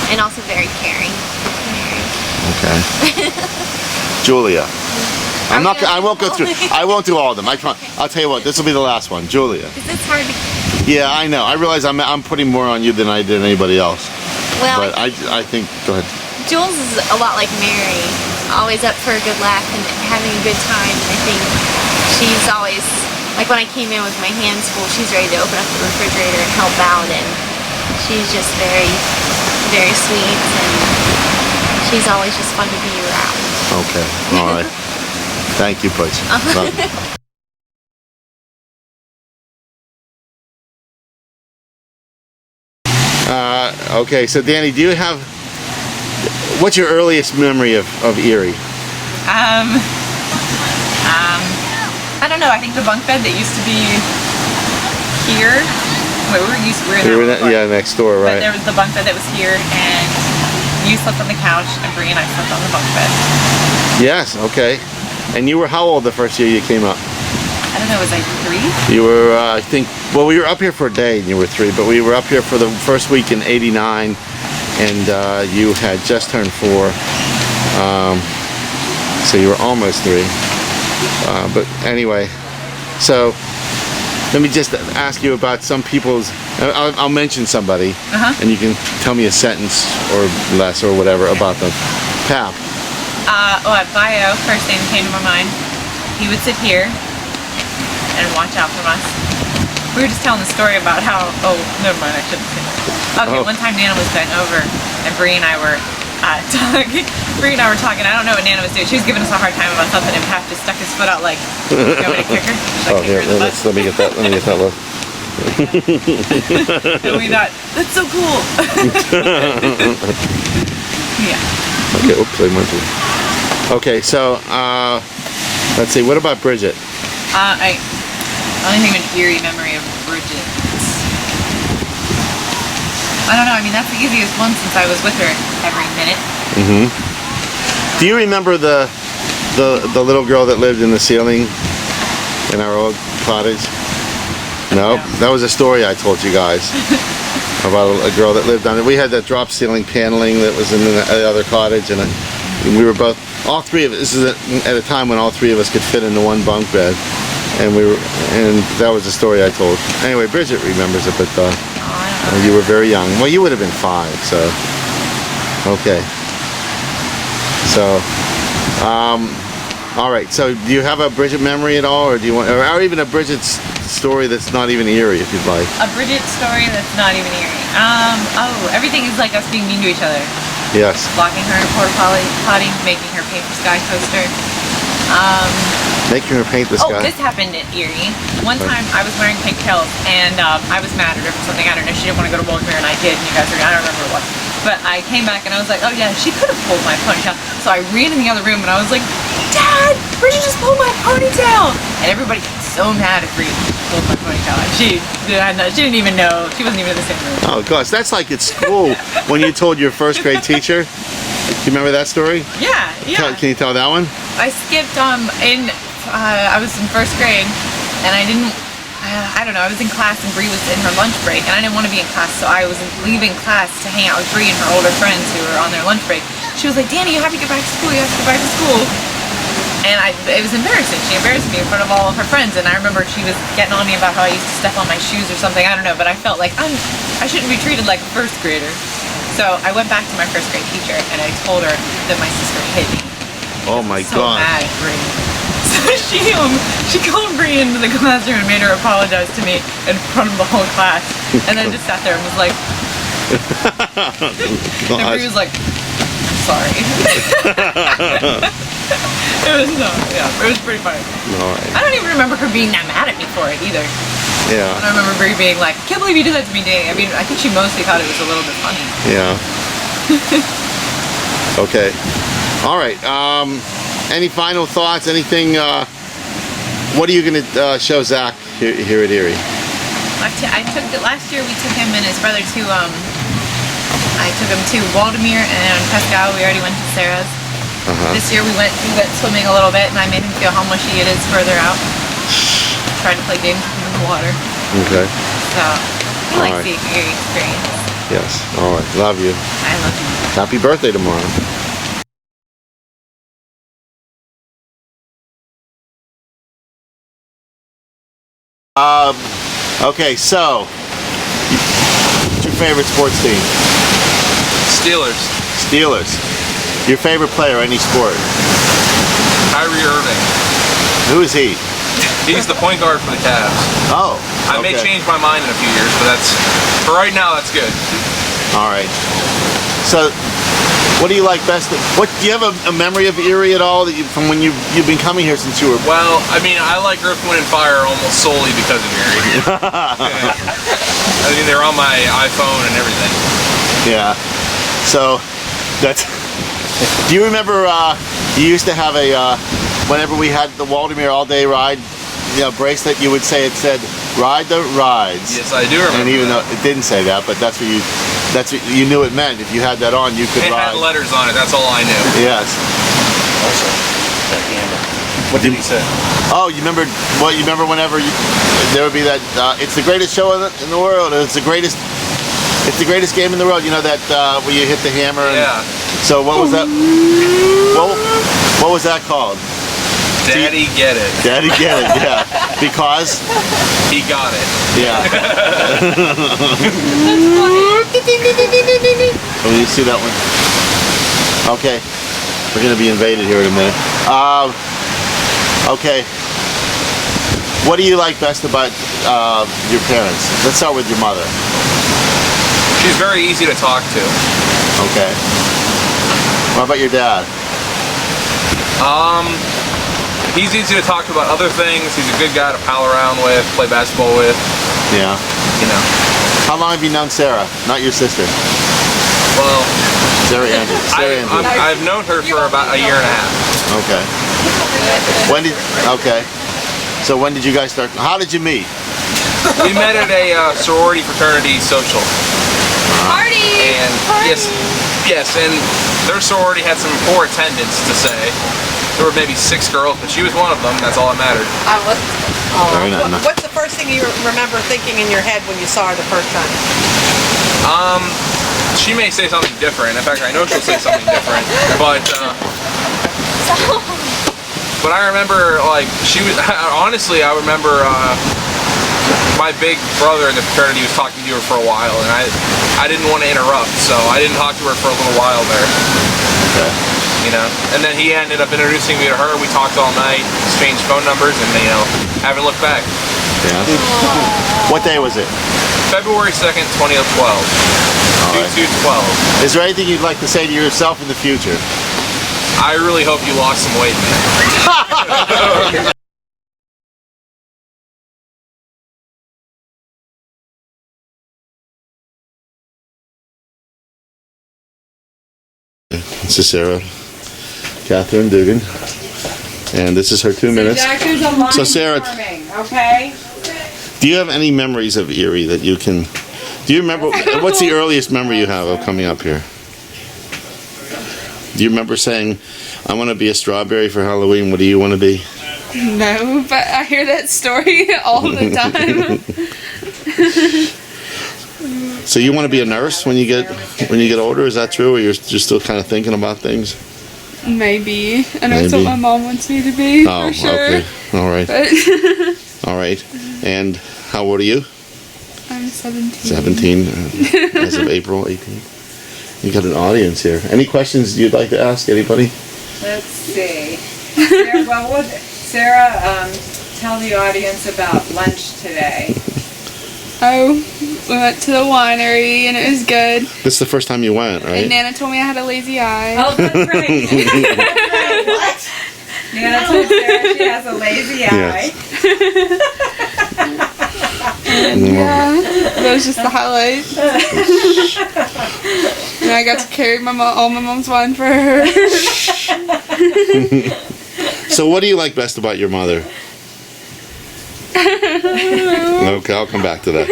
and also very caring. Okay. Julia. I won't go through. I won't do all of them. I'll tell you what. This will be the last one. Julia. Because it's hard to. Yeah, I know. I realize I'm putting more on you than I did anybody else. Well, but I think. Go ahead. Jules is a lot like Mary, always up for a good laugh and having a good time. And I think she's always, like when I came in with my hands full, she's ready to open up the refrigerator and help out. And she's just very, very sweet, and she's always just fun to be around. Okay. All right. Thank you, Butch. Love you. Okay, so Danny, do you have, what's your earliest memory of Erie? I don't know. I think the bunk bed that used to be here. Wait, we were in that yeah, next door, right? But there was the bunk bed that was here, and you slept on the couch, and Bree and I slept on the bunk bed. Yes. Okay. And you were how old the first year you came up? I don't know. Was I 3? You were, I think. Well, we were up here for a day, and you were 3. But we were up here for the first week in '89, and you had just turned 4. So you were almost 3. But anyway, so let me just ask you about some people's. I'll mention somebody, and you can tell me a sentence or less or whatever about them. Pap. At bio, first name came to my mind. He would sit here and watch out for us. We were just telling the story about how. Oh, never mind. I shouldn't say that. Okay, one time Nana was bent over, and Bree and I were talking. Bree and I were talking. I don't know what Nana was doing. She was giving us a hard time about something, and Pap just stuck his foot out like, you want me to kick her? Oh, here, let me get that. Let me get that look. And we thought, that's so cool. Yeah. Okay, oops, I went through. Okay, so let's see. What about Bridget? I only think of an eerie memory of Bridget. I don't know. I mean, that's the easiest one since I was with her every minute. Do you remember the little girl that lived in the ceiling in our old cottage? No, that was a story I told you guys about a girl that lived on it. We had that drop ceiling paneling that was in the other cottage, and we were both, all 3 of us. This is at a time when all 3 of us could fit into one bunk bed, and that was a story I told. Anyway, Bridget remembers it, but you were very young. Well, you would have been 5, so okay. So, all right. So, do you have a Bridget memory at all, or do you want, or even a Bridget story that's not even Erie, if you'd like? A Bridget story that's not even Erie. Everything is like us being mean to each other. Yes. Locking her in a porta potty, making her paint the sky coaster. Making her paint the sky. Oh, this happened in Erie. One time I was wearing pigtails, and I was mad at her for something. I don't know. She didn't want to go to Baltimore, and I did. And you guys were, I don't remember what. But I came back and I was like, oh yeah, she could have pulled my ponytail. So I ran in the other room and I was like, Dad, Bridget just pulled my ponytail. And everybody got so mad at Bridget pulled my ponytail. And she didn't even know. She wasn't even in the same room. Oh gosh, that's like at school when you told your first grade teacher. Do you remember that story? Yeah. Can you tell that one? I skipped I was in first grade and I didn't. I don't know, I was in class and Bree was in her lunch break and I didn't want to be in class, so I was leaving class to hang out with Bree and her older friends who were on their lunch break. She was like, Danny, you have to get back to school, you have to get back to school. And it was embarrassing. She embarrassed me in front of all of her friends, and I remember she was getting on me about how I used to step on my shoes or something, I don't know, but I felt like I shouldn't be treated like a first grader. So I went back to my first grade teacher and I told her that my sister hit me. Oh my God. So mad at Bree. So she called Bree into the classroom and made her apologize to me in front of the whole class. And then just sat there and was like, and Bree was like, I'm sorry. It was pretty funny. Right. I don't even remember her being that mad at me for it either. Yeah. I remember Bree being like, can't believe you did that to me, Danny. I mean, I think she mostly thought it was a little bit funny. Yeah. Okay. All right. Any final thoughts? Anything? What are you going to show Zach here at Erie? Last year we took him and his brother to I took him to Waldemere and Pascal. We already went to Sarah's. This year we went swimming a little bit and I made him feel how mushy it is further out. Tried to play games with him in the water. Okay. So he likes the Erie experience. Yes. All right. Love you. I love you. Happy birthday tomorrow. Okay, so what's your favorite sports team? Steelers. Steelers. Your favorite player, any sport? Kyrie Irving. Who is he? He's the point guard for the Cavs. Oh, I may okay. change my mind in a few years, but for right now, that's good. All right. So, what do you like best? What do you have a memory of Erie at all from when you've been coming here since you were? Well, I mean, I like Earth, Wind, and Fire almost solely because of Erie. I mean, they're on my iPhone and everything. Yeah. So, that's. Do you remember? You used to have a whenever we had the Waldemere all-day ride, bracelet. You would say it said "Ride the Rides." Yes, I do remember. And even that. though it didn't say that, but that's what you knew it meant. If you had that on, you could It ride. had letters on it. That's all I knew. Yes. Also, at the end. What did he say? Oh, you remember? Well, you remember whenever there would be that. It's the greatest show in the world. It's the greatest game in the world. You know that where you hit the hammer. Yeah. So what was that? What was that called? Daddy get it. Daddy get it. Yeah. Because He got it. yeah. Oh, you see that one? Okay. We're gonna be invaded here in a minute. Okay. What do you like best about your parents? Let's start with your mother. She's very easy to talk to. Okay. What about your dad? He's easy to talk to about other things. He's a good guy to pal around with, play basketball with. Yeah. You know. How long have you known Sarah? Not your sister. Well, Sarah Andrews. I've known her for about a year and a half. Okay. Okay. So when did you guys start? How did you meet? We met at a sorority fraternity social. Party! And yes, and their sorority had some poor attendance to say. There were maybe 6 girls, but she was one of them. That's all that mattered. Very nice. What's the first thing you remember thinking in your head when you saw her the first time? She may say something different. In fact, I know she'll say something different. But I remember, like, she was. Honestly, I remember my big brother in the fraternity was talking to her for a while, and I didn't want to interrupt, so I didn't talk to her for a little while there. Okay. You know, and then he ended up introducing me to her. We talked all night, exchanged phone numbers, and haven't looked back. Yeah. What day was it? February 2nd, 2012. 2212. Is there anything you'd like to say to yourself in the future? I really hope you lost some weight, man. This is Sarah Catherine Dugan, and this is her 2 minutes. So Sarah, Okay. do you have any memories of Erie that you can? Do you remember? What's the earliest memory you have of coming up here? Do you remember saying, "I want to be a strawberry for Halloween"? What do you want to be? No, but I hear that story all the time. So you want to be a nurse when you get older? Is that true, or you're just still kind of thinking about things? Maybe. I know it's what Maybe. my mom wants me to be, Oh, for sure. okay. All right. But All right. And how old are you? I'm 17. 17, as of April 18th. You got an audience here. Any questions you'd like to ask anybody? Let's see. Sarah, tell the audience about lunch today. Oh, we went to the winery and it was good. This is the first time you went, And right? Nana told me I had a lazy eye. Oh, that's right. What? Nana told Sarah she has a lazy eye. And yeah, that was just the highlight. And I got to carry all my mom's wine for her. So what do you like best about your mother? Okay, I'll come back to that.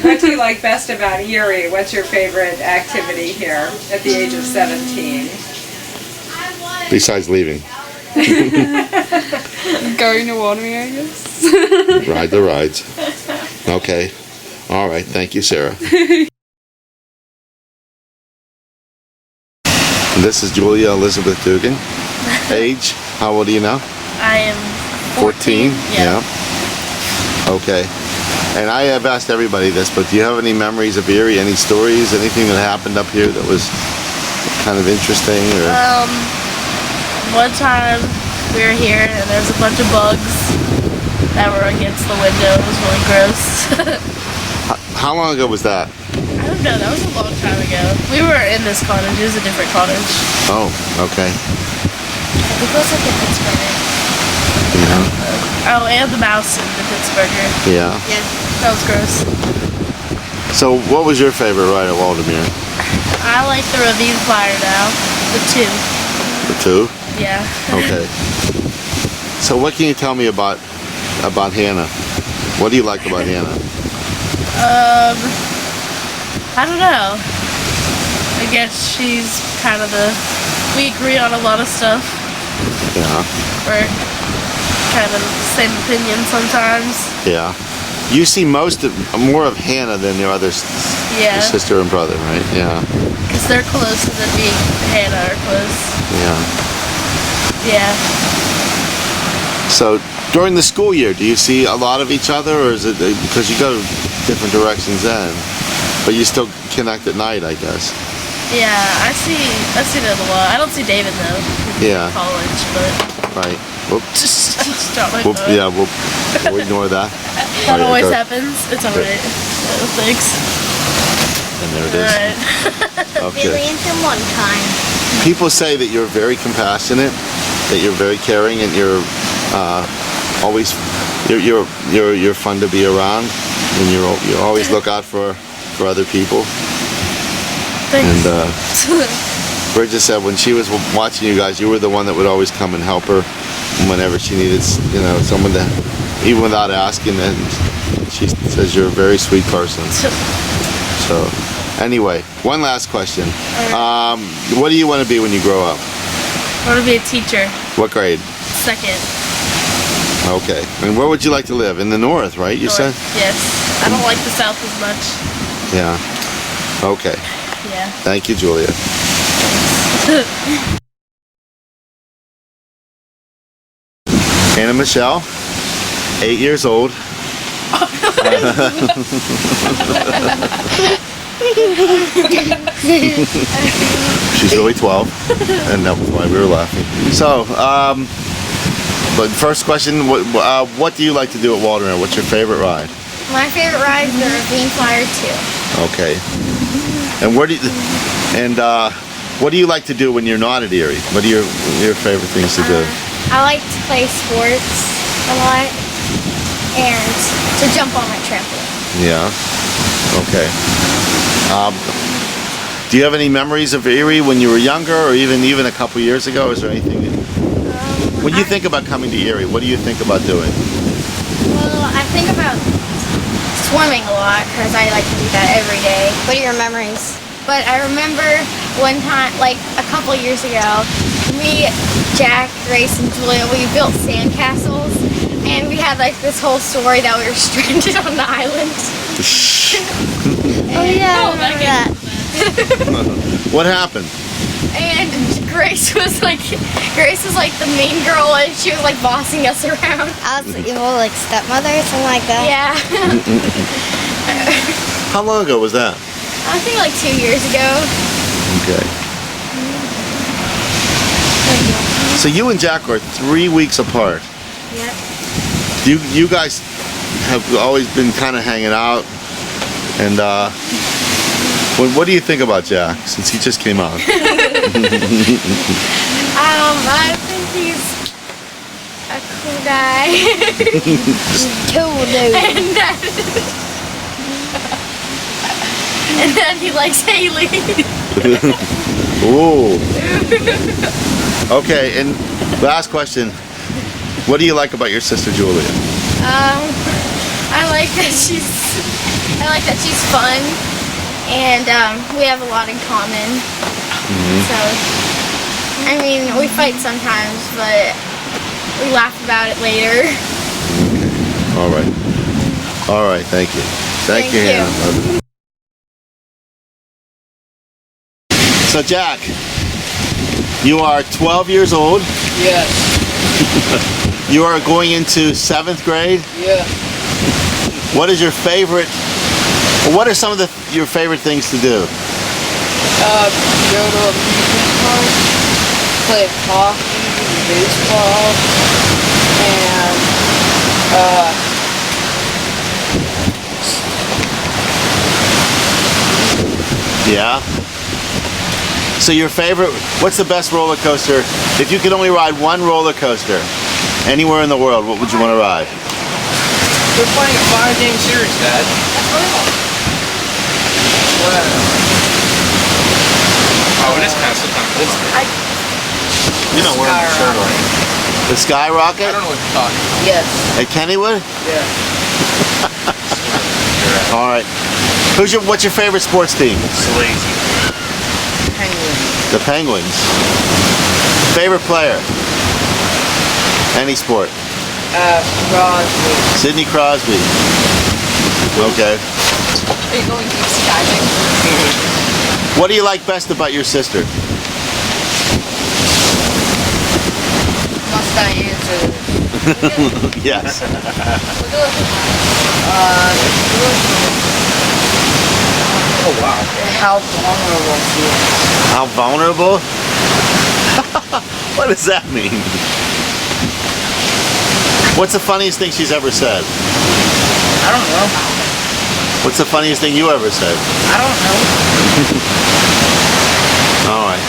What do you like best about Erie? What's your favorite activity here at the age of 17? Besides leaving. Going to Waldemere, I guess. Ride the rides. Okay. All right, thank you, Sarah. This is Julia Elizabeth Dugan. Age, how old are you now? I am 14? Yeah. Okay. And I have asked everybody this, but do you have any memories of Erie? Any stories? Anything that happened up here that was kind of interesting? Or? One time we were here and there was a bunch of bugs that were against the window. It was really gross. How long ago was that? I don't know, that was a long time ago. We were in this cottage, it was a different cottage. Oh, okay. I think it was like the Pittsburgher. Yeah. Oh, and the mouse in the Pittsburgher. Yeah. Yeah, that was gross. So what was your favorite ride at Waldemere? I like the Ravine Flyer now. The 2. The 2? Yeah. Okay. So what can you tell me about Hannah? What do you like about Hannah? I don't know. I guess she's kind of we agree on a lot of stuff. Yeah. We're kind of the same opinion sometimes. Yeah. You see more of Hannah than your other Yeah. your sister and brother, right? Yeah. Because they're closer than me and Hannah are close. Yeah. Yeah. So during the school year, do you see a lot of each other, or is it because you go different directions then, but you still connect at night, I guess? Yeah, I see them a lot. I don't see David though. He's Yeah. in college, but Right. Whoop. just drop my Whoop. phone. Yeah. Whoop. We'll ignore that. That Oh, yeah, always go. happens. It's alright. Thanks. And there it is. Alright. Okay. one time. People say that you're very compassionate, that you're very caring, and you're always you're fun to be around, and you always look out for other people. Thanks. And Bridget said when she was watching you guys, you were the one that would always come and help her whenever she needed, someone to, even without asking. And she says you're a very sweet person. So, anyway, one last question. What do you want to be when you grow up? I want to be a teacher. What grade? 2nd. Okay. And where would you like to live? In the north, right? You said? Yes. I don't like the south as much. Yeah. Okay. Yeah. Thank you, Julia. Anna Michelle, 8 years old. She's really 12, and that was why we were laughing. So, but first question, what do you like to do at Waldemere? What's your favorite ride? My favorite ride is the Ravine Flyer 2. Okay. And what do you like to do when you're not at Erie? What are your favorite things to do? I like to play sports a lot and to jump on my trampoline. Yeah. Okay. Do you have any memories of Erie when you were younger, or even a couple years ago? Is there anything? When you think about coming to Erie, what do you think about doing? Well, I think about swimming a lot because I like to do that every day. What are your memories? But I remember one time, like a couple years ago, me, Jack, Grace, and Julia, we built sandcastles, and we had like this whole story that we were stranded on the island. Oh yeah, I remember that. What happened? And Grace was like the mean girl, and she was like bossing us around. I was the evil like stepmother or something like that. Yeah. How long ago was that? I think like 2 years ago. Okay. So you and Jack are 3 weeks apart. Yep. You guys have always been kind of hanging out, and what do you think about Jack since he just came out? I think he's a cool guy. Cool dude. And then he likes Haley. Ooh. Okay, and last question. What do you like about your sister Julia? I like that she's fun, and we have a lot in common. So, I mean, we fight sometimes, but we laugh about it later. All right. All right, thank you. Thank you, Hannah. So Jack, you are 12 years old. Yes. You are going into 7th grade. Yeah. What is your favorite? What are some of your favorite things to do? Go to amusement park, play hockey, baseball, and Yeah. So your favorite? What's the best roller coaster? If you could only ride one roller coaster anywhere in the world, what would you want to ride? We're playing a 5-game series, Dad. Oh, it is kind of cool. You know, we're on the shirt on. The Skyrocket? I don't know what you're talking about. yes. At Kennywood? Yeah. All right. What's your favorite sports team? Lazy. The Penguins. Favorite player? Any sport? Crosby. Sidney Crosby. Okay. Are you going deep sea diving? What do you like best about your sister? Must I answer this? Yes. Oh, wow. How vulnerable she is. How vulnerable? What does that mean? What's the funniest thing she's ever said? I don't know. What's the funniest thing you ever said? I don't know. All right.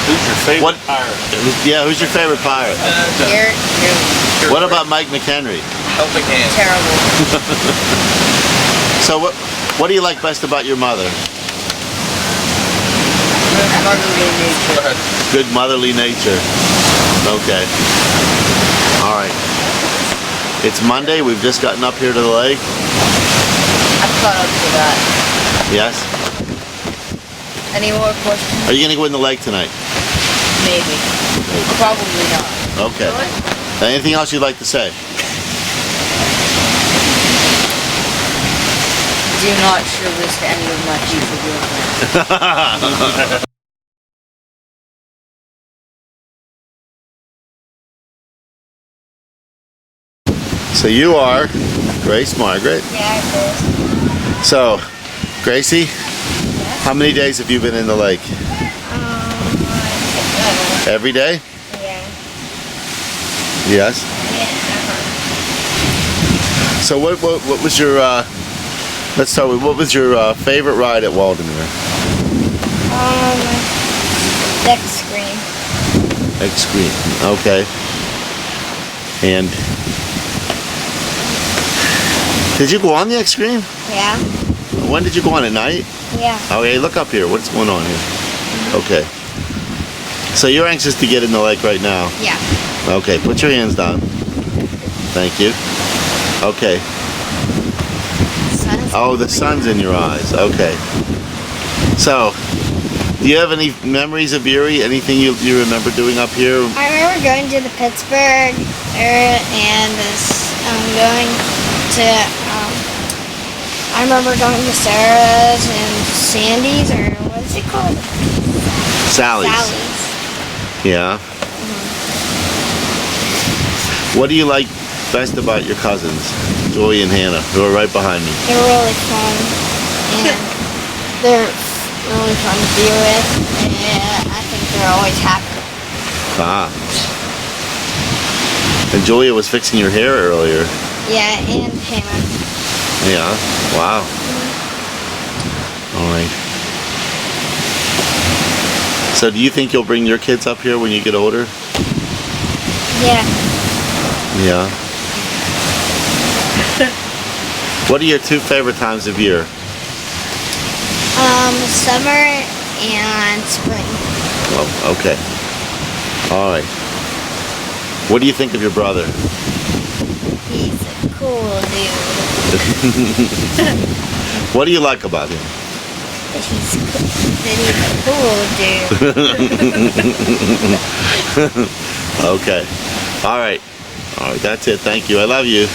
Who's your favorite pirate? Yeah, who's your favorite pirate? Garrett, you're What about Mike McHenry? Helping hand. terrible. So what do you like best about your mother? Motherly nature. Go ahead. Good motherly nature. Okay. All right. It's Monday. We've just gotten up here to the lake. I've caught up to that. Yes. Any more questions? Are you gonna go in the lake tonight? Maybe. Probably not. Okay. Anything else you'd like to say? Do not show this to any of my future girlfriends. So you are Grace Margaret. Yeah, it is. So, Gracie, how many days have you been in the lake? Every day? Yeah. Yes. So what was your let's start with what was your favorite ride at Waldemere? Deck screen. X Screen. Okay. And did you go on the X Screen? Yeah. When did you go on, at night? Yeah. Okay, look up here. What's going on here? Okay. So you're anxious to get in the lake right now? Yeah. Okay, put your hands down. Thank you. Okay. Oh, the sun's in your eyes. Okay. So, do you have any memories of Erie? Anything you remember doing up here? I remember going to the Pittsburgh area and going to, I remember going to Sarah's and Sandy's, or what's it called? Sally's. Sally's. Yeah. What do you like best about your cousins, Joey and Hannah, who are right behind me? They're really fun, and they're really fun to be with, and I think they're always happy. Ah. And Julia was fixing your hair earlier. Yeah, and Hannah. Yeah. Wow. All right. So do you think you'll bring your kids up here when you get older? Yeah. Yeah. What are your two favorite times of year? Summer and spring. Oh, okay. All right. What do you think of your brother? He's a cool dude. What do you like about him? That he's a cool dude. Okay. All right. All right. That's it. Thank you. I love you.